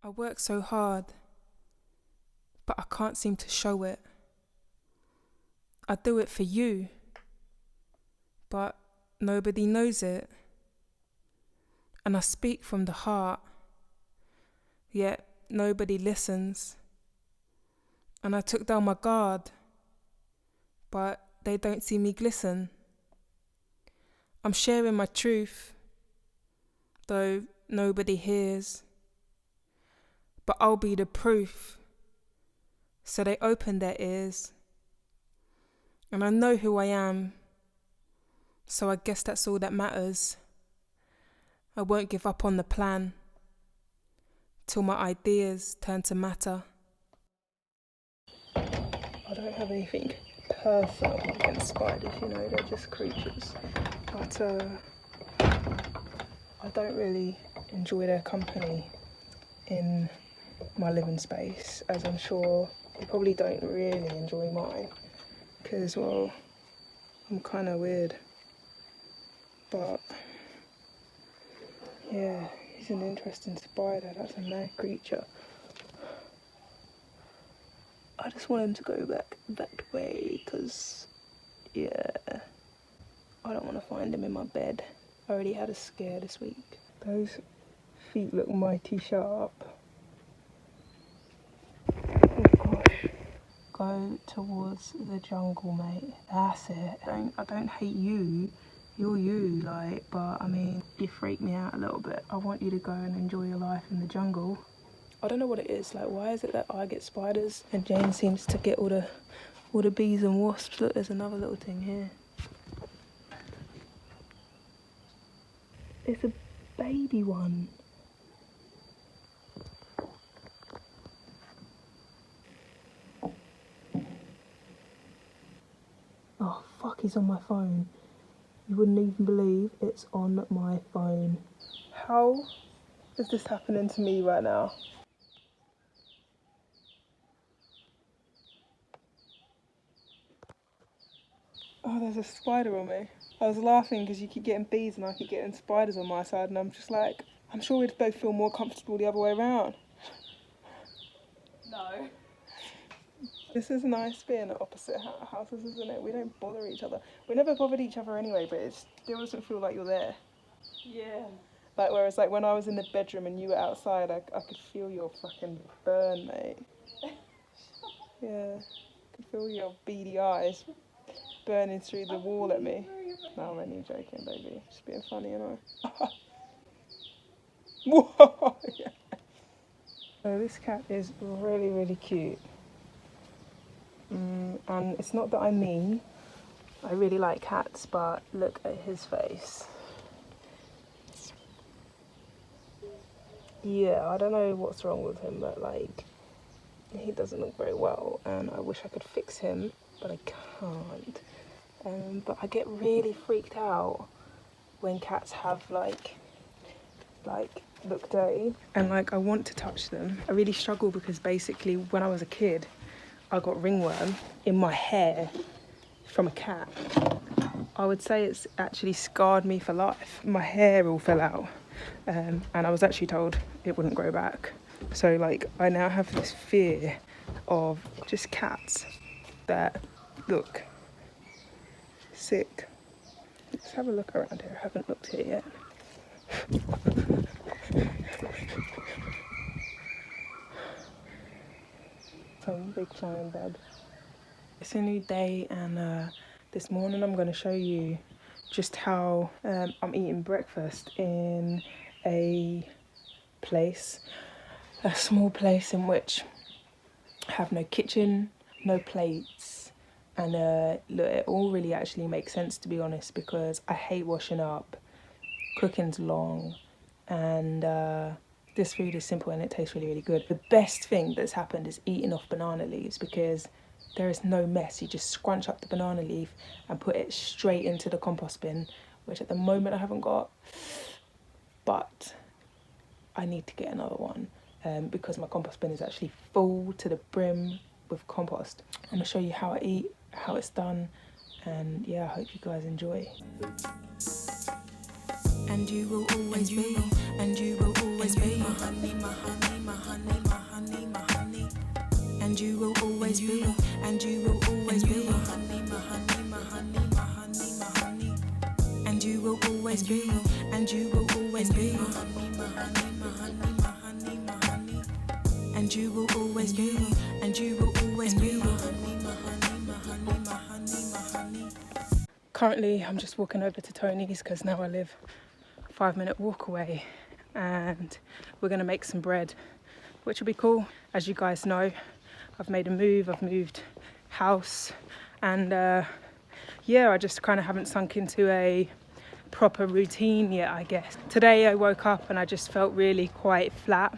I work so hard, but I can't seem to show it. I do it for you, but nobody knows it. And I speak from the heart, yet nobody listens. And I took down my guard, but they don't see me glisten. I'm sharing my truth, though nobody hears. But I'll be the proof, so they open their ears. And I know who I am, so I guess that's all that matters. I won't give up on the plan, till my ideas turn to matter. I don't have anything personal against spiders, you know, they're just creatures. But I don't really enjoy their company in my living space, as I'm sure you probably don't really enjoy mine, because, well, I'm kind of weird. But yeah, he's an interesting spider. That's a mad creature. I just want him to go back that way, because, yeah, I don't want to find him in my bed. I already had a scare this week. Those feet look mighty sharp. Oh gosh. Go towards the jungle, mate. That's it. I don't hate you. You're you, like, but I mean, you freak me out a little bit. I want you to go and enjoy your life in the jungle. I don't know what it is. Like, why is it that I get spiders and Jane seems to get all the bees and wasps? Look, there's another little thing here. It's a baby one. Oh fuck, he's on my phone. You wouldn't even believe it's on my phone. How is this happening to me right now? Oh, there's a spider on me. I was laughing because you keep getting bees and I keep getting spiders on my side, and I'm just like, I'm sure we'd both feel more comfortable the other way around. No. This is nice being at opposite houses, isn't it? We don't bother each other. We never bothered each other anyway, but it still doesn't feel like you're there. Yeah. Like, whereas, like, when I was in the bedroom and you were outside, I could feel your fucking burn, mate. Yeah, I could feel your beady eyes burning through the wall at me. No, I'm only joking, baby. Just being funny, you know. Whoa! Yeah. So this cat is really, really cute. And it's not that I mean, I really like cats, but look at his face. Yeah, I don't know what's wrong with him, but like, he doesn't look very well, and I wish I could fix him, but I can't. But I get really freaked out when cats have like look dirty, and like I want to touch them. I really struggle because basically when I was a kid, I got ringworm in my hair from a cat. I would say it's actually scarred me for life. My hair all fell out, and I was actually told it wouldn't grow back. So like I now have this fear of just cats that look sick. Let's have a look around here. I haven't looked here yet. Some big flying bed. It's a new day, and this morning I'm going to show you just how I'm eating breakfast in a small place in which I have no kitchen, no plates, and look, it all really actually makes sense, to be honest, because I hate washing up, cooking's long, and this food is simple and it tastes really, really good. The best thing that's happened is eating off banana leaves, because there is no mess. You just scrunch up the banana leaf and put it straight into the compost bin, which at the moment I haven't got, but I need to get another one because my compost bin is actually full to the brim with compost. I'm gonna show you how I eat, how it's done, and yeah, I hope you guys enjoy. And you will always be, and you will always be my honey, my honey, my honey. always be, and you will always be my honey, my honey, my honey, my honey, my honey. And you will always be, and you will always be my honey, my honey, my honey, my honey, my honey. And you will always be, and you will always be my honey, my honey, my honey, my honey, my honey. Currently, I'm just walking over to Tony's because now I live a 5-minute walk away, and we're gonna make some bread, which will be cool. As you guys know, I've made a move. I've moved house, and yeah, I just kind of haven't sunk into a proper routine yet, I guess. Today I woke up and I just felt really quite flat,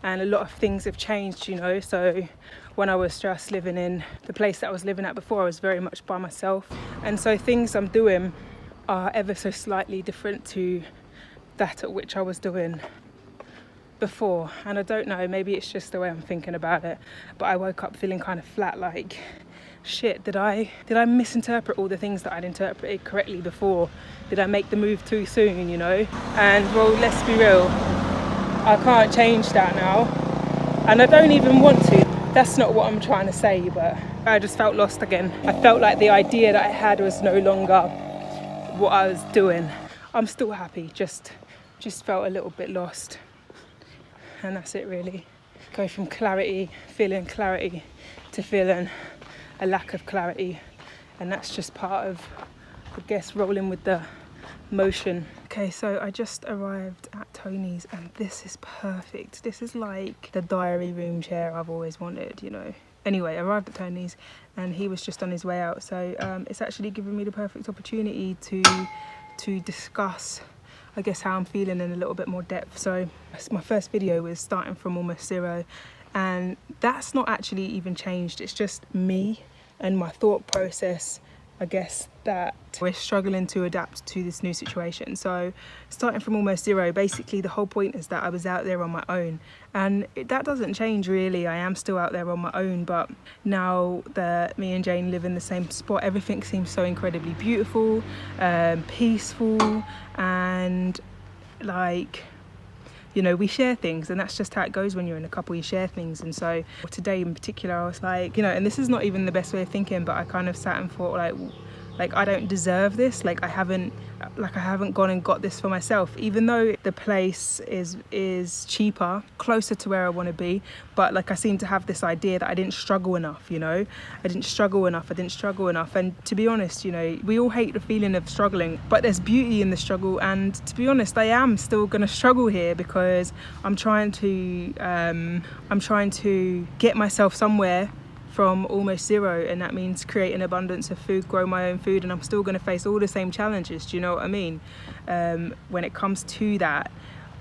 and a lot of things have changed, you know. So when I was just living in the place that I was living at before, I was very much by myself, and so things I'm doing are ever so slightly different to that at which I was doing before. And I don't know, maybe it's just the way I'm thinking about it, but I woke up feeling kind of flat, like shit, did I misinterpret all the things that I'd interpreted correctly before? Did I make the move too soon, you know? And well, let's be real, I can't change that now, and I don't even want to. That's not what I'm trying to say, but I just felt lost again. I felt like the idea that I had was no longer what I was doing. I'm still happy, just felt a little bit lost, and that's it really. Go from feeling clarity to feeling a lack of clarity, and that's just part of, I guess, rolling with the motion. Okay, so I just arrived at Tony's, and this is perfect. This is like the diary room chair I've always wanted, you know. Anyway, I arrived at Tony's and he was just on his way out, so it's actually given me the perfect opportunity to discuss, I guess, how I'm feeling in a little bit more depth. So my first video was starting from almost zero, and that's not actually even changed. It's just me and my thought process, I guess, that we're struggling to adapt to this new situation. So starting from almost zero, basically the whole point is that I was out there on my own, and that doesn't change really. I am still out there on my own, but now that me and Jane live in the same spot, everything seems so incredibly beautiful, peaceful, and like, you know, we share things, and that's just how it goes when you're in a couple. You share things. And so today in particular, I was like, you know, and this is not even the best way of thinking, but I kind of sat and thought, like I don't deserve this. Like I haven't gone and got this for myself, even though the place is cheaper, closer to where I want to be. But like I seem to have this idea that I didn't struggle enough, you know. I didn't struggle enough. And to be honest, you know, we all hate the feeling of struggling, but there's beauty in the struggle. And to be honest, I am still going to struggle here because I'm trying to get myself somewhere from almost zero, and that means create an abundance of food, grow my own food, and I'm still going to face all the same challenges, do you know what I mean, when it comes to that.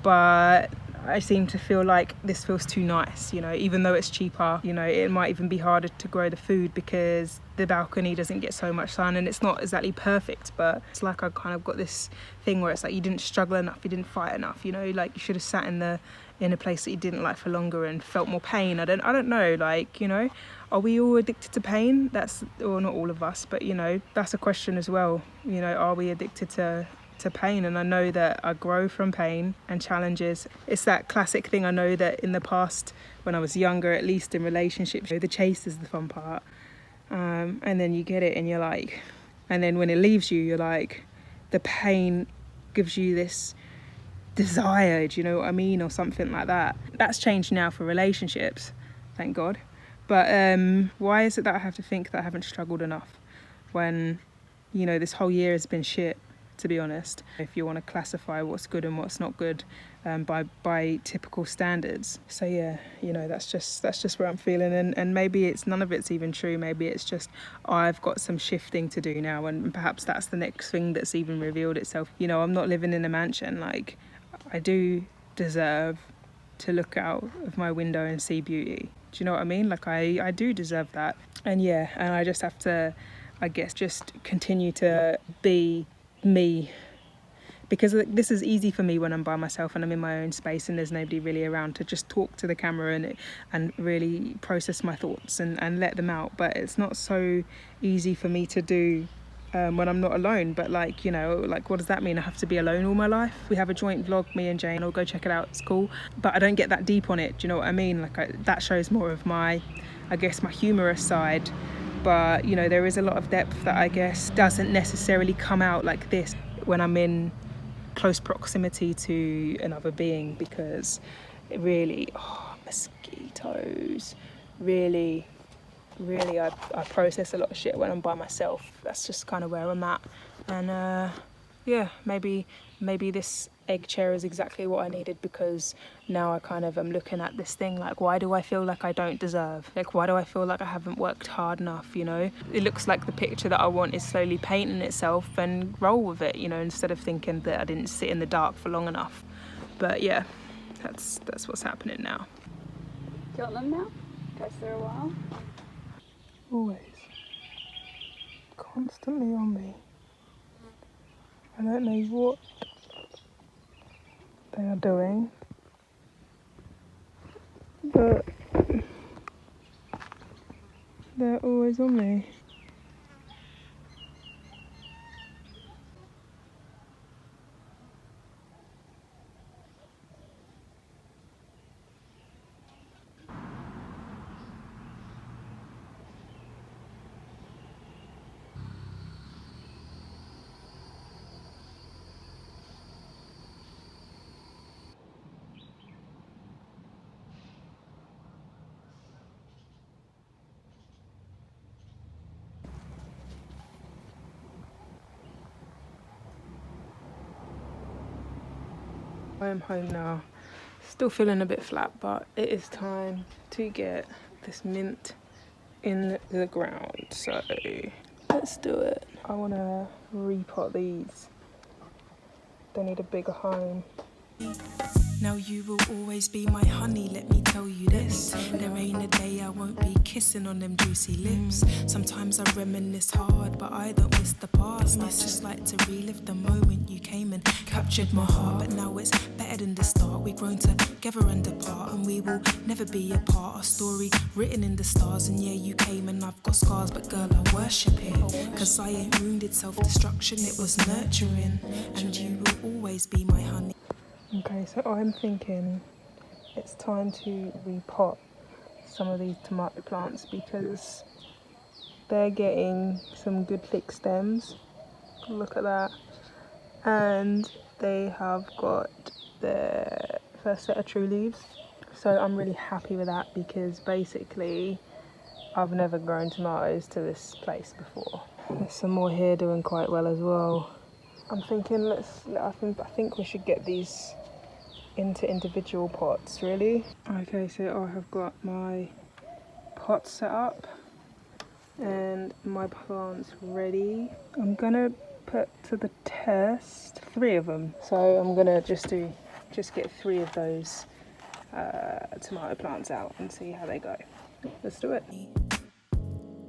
But I seem to feel like this feels too nice, you know, even though it's cheaper, you know, it might even be harder to grow the food because the balcony doesn't get so much sun, and it's not exactly perfect, but it's like I kind of got this thing where it's like you didn't struggle enough, you didn't fight enough, you know, like you should have sat in a place that you didn't like for longer and felt more pain. I don't know, like, you know, are we all addicted to pain? Or not all of us, but you know, that's a question as well. You know, are we addicted to pain? And I know that I grow from pain and challenges. It's that classic thing. I know that in the past, when I was younger, at least in relationships, the chase is the fun part, and then you get it and you're like, and then when it leaves you, you're like, the pain gives you this desire, do you know what I mean, or something like that. That's changed now for relationships, thank God. But why is it that I have to think that I haven't struggled enough when, you know, this whole year has been shit, to be honest, if you want to classify what's good and what's not good by typical standards. So yeah, you know, that's just where I'm feeling, and maybe it's none of it's even true. Maybe it's just I've got some shifting to do now, and perhaps that's the next thing that's even revealed itself. You know, I'm not living in a mansion. Like, I do deserve to look out of my window and see beauty. Do you know what I mean? Like I do deserve that. And yeah, and I just have to, I guess, just continue to be me, because this is easy for me when I'm by myself and I'm in my own space and there's nobody really around to just talk to the camera and really process my thoughts and let them out. But it's not so easy for me to do when I'm not alone. But like, you know, like, what does that mean? I have to be alone all my life? We have a joint vlog, me and Jane. I'll go check it out, it's cool, but I don't get that deep on it. Do you know what I mean? Like that shows more of my I guess, my humorous side. But, you know, there is a lot of depth that I guess doesn't necessarily come out like this when I'm in close proximity to another being, because it really, mosquitoes, really, I process a lot of shit when I'm by myself. That's just kind of where I'm at. And yeah, maybe this egg chair is exactly what I needed, because now I kind of am looking at this thing like, why do I feel like I don't deserve? Like, why do I feel like I haven't worked hard enough, you know? It looks like the picture that I want is slowly painting itself, and roll with it, you know, instead of thinking that I didn't sit in the dark for long enough. But yeah, that's what's happening now. Do you want them now? Goes for a while. Always. Constantly on me. I don't know what they are doing, but they're always on me. I am home now. Still feeling a bit flat, but it is time to get this mint in the ground. So let's do it. I want to repot these. They need a bigger home. Now you will always be my honey, let me tell you this. There ain't a day I won't be kissing on them juicy lips. Sometimes I reminisce hard, but I don't miss the past. I just like to relive the moment you came and captured my heart. But now it's better than the start. We've grown together and apart, and we will never be apart. Our story written in the stars, and yeah, you came and I've got scars, but girl, I worship it. Cause I ain't wounded self-destruction, it was nurturing. And you will always be my honey. Okay, so I'm thinking it's time to repot some of these tomato plants, because they're getting some good thick stems. Look at that. And they have got their first set of true leaves. So I'm really happy with that, because basically I've never grown tomatoes to this place before. There's some more here doing quite well as well. I'm thinking I think we should get these into individual pots, really. Okay, so I have got my pot set up and my plants ready. I'm gonna put to the test 3 of them. So I'm gonna just get 3 of those tomato plants out and see how they go. Let's do it.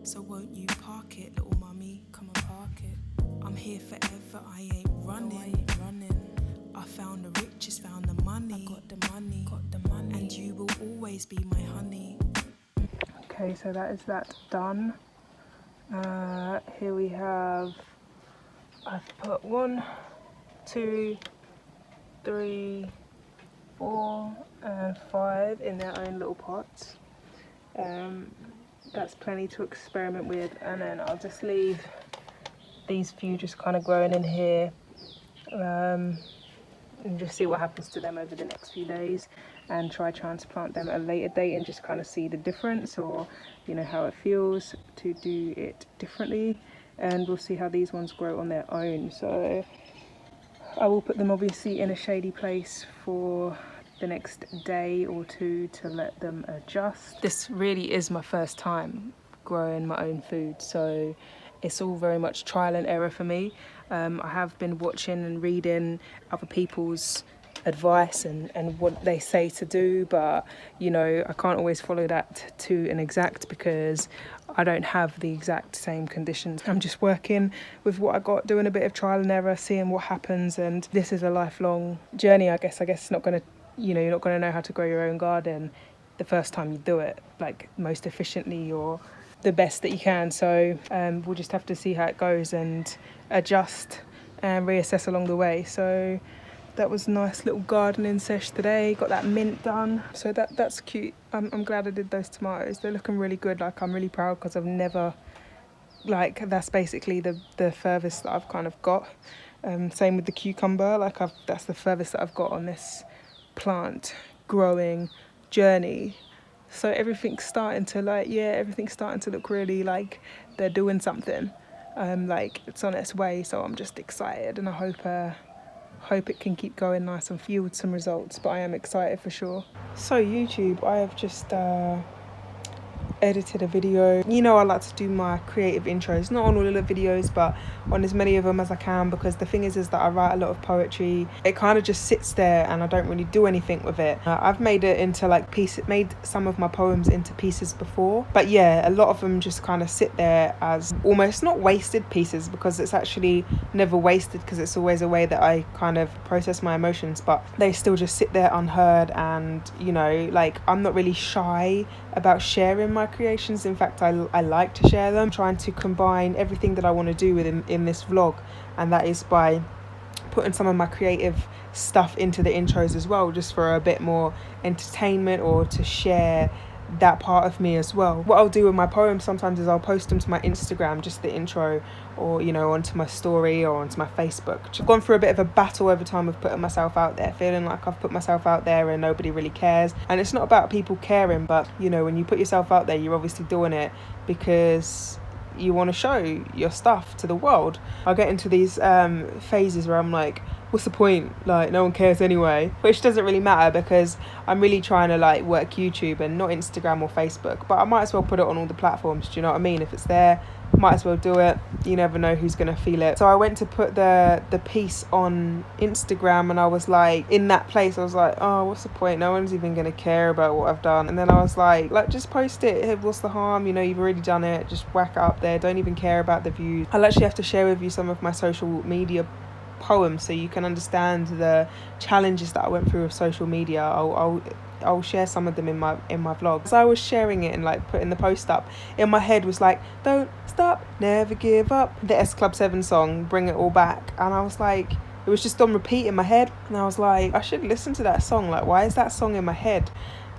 So won't you park it, little mummy? Come and park it. I'm here forever, I ain't running. No, I ain't running. I found the riches, found the money. I got the money, and you will always be my honey. Okay, so that is that done. Here we have, I've put 1, 2, 3, 4 and 5 in their own little pots. That's plenty to experiment with, and then I'll just leave these few just kind of growing in here, and just see what happens to them over the next few days, and try transplant them at a later date and just kind of see the difference, or you know, how it feels to do it differently. And we'll see how these ones grow on their own. So I will put them obviously in a shady place for the next day or 2 to let them adjust. This really is my first time growing my own food, so it's all very much trial and error for me. I have been watching and reading other people's advice and what they say to do, but you know, I can't always follow that to an exact, because I don't have the exact same conditions. I'm just working with what I got, doing a bit of trial and error, seeing what happens. And this is a lifelong journey, I guess. It's not going to, you know, you're not going to know how to grow your own garden the first time you do it, like most efficiently or the best that you can. So we'll just have to see how it goes and adjust and reassess along the way. So that was a nice little gardening sesh today. Got that mint done, so that's cute. I'm glad I did those tomatoes. They're looking really good. Like, I'm really proud because I've never, like, that's basically the furthest that I've kind of got. Same with the cucumber. Like, that's the furthest that I've got on this plant growing journey. So everything's starting to everything's starting to look really like they're doing something. Like, it's on its way. So I'm just excited, and I hope it can keep going nice and yield some results. But I am excited for sure. So YouTube, I have just edited a video. You know, I like to do my creative intros, not on all of the videos, but on as many of them as I can, because the thing is that I write a lot of poetry. It kind of just sits there and I don't really do anything with it. I've made it into like made some of my poems into pieces before, but yeah, a lot of them just kind of sit there as almost not wasted pieces, because it's actually never wasted, because it's always a way that I kind of process my emotions, but they still just sit there unheard. And you know, like, I'm not really shy about sharing my creations. In fact, I like to share them. I'm trying to combine everything that I want to do in this vlog, and that is by putting some of my creative stuff into the intros as well, just for a bit more entertainment, or to share that part of me as well. What I'll do with my poems sometimes is I'll post them to my Instagram, just the intro, or you know, onto my story or onto my Facebook. I've gone through a bit of a battle over time of putting myself out there, feeling like I've put myself out there and nobody really cares. And it's not about people caring, but you know, when you put yourself out there, you're obviously doing it because you want to show your stuff to the world. I get into these phases where I'm like, what's the point? Like, no one cares anyway. Which doesn't really matter, because I'm really trying to like work YouTube and not Instagram or Facebook. But I might as well put it on all the platforms. Do you know what I mean? If it's there, might as well do it. You never know who's gonna feel it. So I went to put the piece on Instagram, and I was like, in that place I was like, oh, what's the point? No one's even gonna care about what I've done. And then I was like, just post it. Hey, what's the harm? You know, you've already done it. Just whack it up there. Don't even care about the views. I'll actually have to share with you some of my social media poems so you can understand the challenges that I went through with social media. I'll share some of them in my vlog. As I was sharing it and like putting the post up, in my head was like, don't stop, never give up, the S Club 7 song, Bring It All Back. And I was like, it was just on repeat in my head, and I was like, I should listen to that song. Like, why is that song in my head?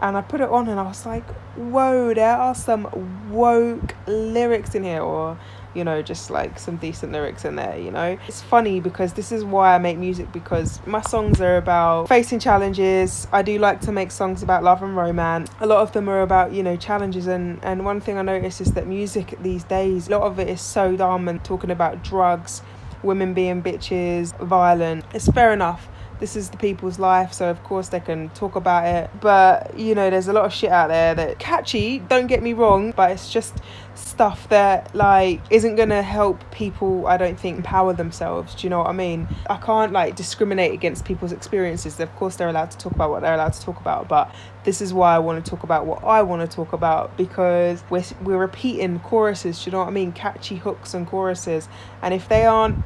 And I put it on and I was like, whoa, there are some woke lyrics in here, or you know, just like some decent lyrics in there, you know. It's funny because this is why I make music, because my songs are about facing challenges. I do like to make songs about love and romance. A lot of them are about, you know, challenges, and one thing I notice is that music these days, a lot of it is so dumb and talking about drugs, women being bitches, violent. It's fair enough. This is the people's life, so of course they can talk about it. But, you know, there's a lot of shit out there that catchy, don't get me wrong, but it's just stuff that, like, isn't gonna help people, I don't think, empower themselves. Do you know what I mean? I can't, like, discriminate against people's experiences. Of course they're allowed to talk about what they're allowed to talk about, but this is why I want to talk about what I want to talk about, because we're repeating choruses, do you know what I mean? Catchy hooks and choruses. And if they aren't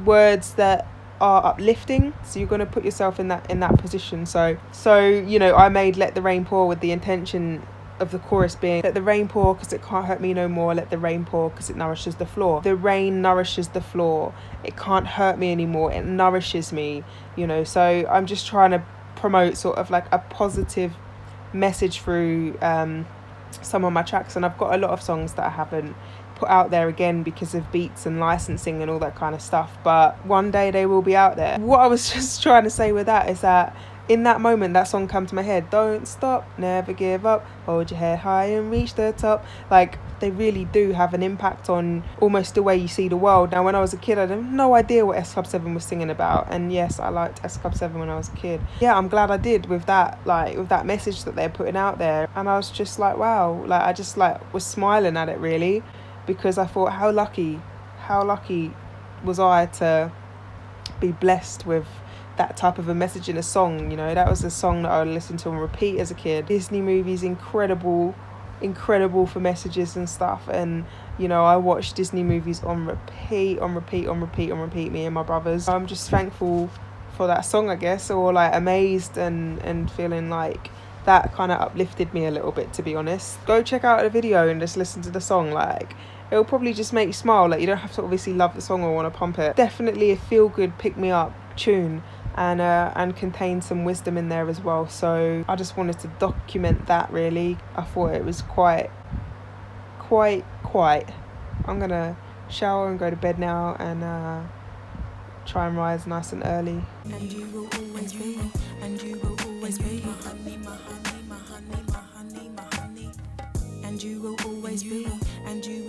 words that are uplifting, so you're going to put yourself in that position. So you know, I made Let the Rain Pour with the intention of the chorus being, let the rain pour because it can't hurt me no more, let the rain pour because it nourishes the floor. The rain nourishes the floor, it can't hurt me anymore, it nourishes me, you know. So I'm just trying to promote sort of like a positive message through some of my tracks, and I've got a lot of songs that I haven't put out there, again because of beats and licensing and all that kind of stuff, but one day they will be out there. What I was just trying to say with that is that in that moment that song came to my head, don't stop, never give up, hold your head high and reach the top. Like, they really do have an impact on almost the way you see the world. Now, when I was a kid, I had no idea what S Club 7 was singing about, and yes, I liked S Club 7 when I was a kid. Yeah, I'm glad I did, with that, like, with that message that they're putting out there. And I was just like, wow, like, I just like was smiling at it, really, because I thought, how lucky was I to be blessed with that type of a message in a song. You know, that was a song that I would listen to on repeat as a kid. Disney movies, incredible for messages and stuff, and you know, I watched Disney movies on repeat, me and my brothers. I'm just thankful for that song, I guess, or like amazed and feeling like that kind of uplifted me a little bit, to be honest. Go check out the video and just listen to the song. Like, it'll probably just make you smile. Like, you don't have to obviously love the song or want to pump it. Definitely a feel good, pick me up tune and contained some wisdom in there as well. So I just wanted to document that, really. I thought it was quite. I'm gonna shower and go to bed now and try and rise nice and early. And you will always be, and you will always be my honey, my honey, my honey, my honey, my honey. And you will always be, and you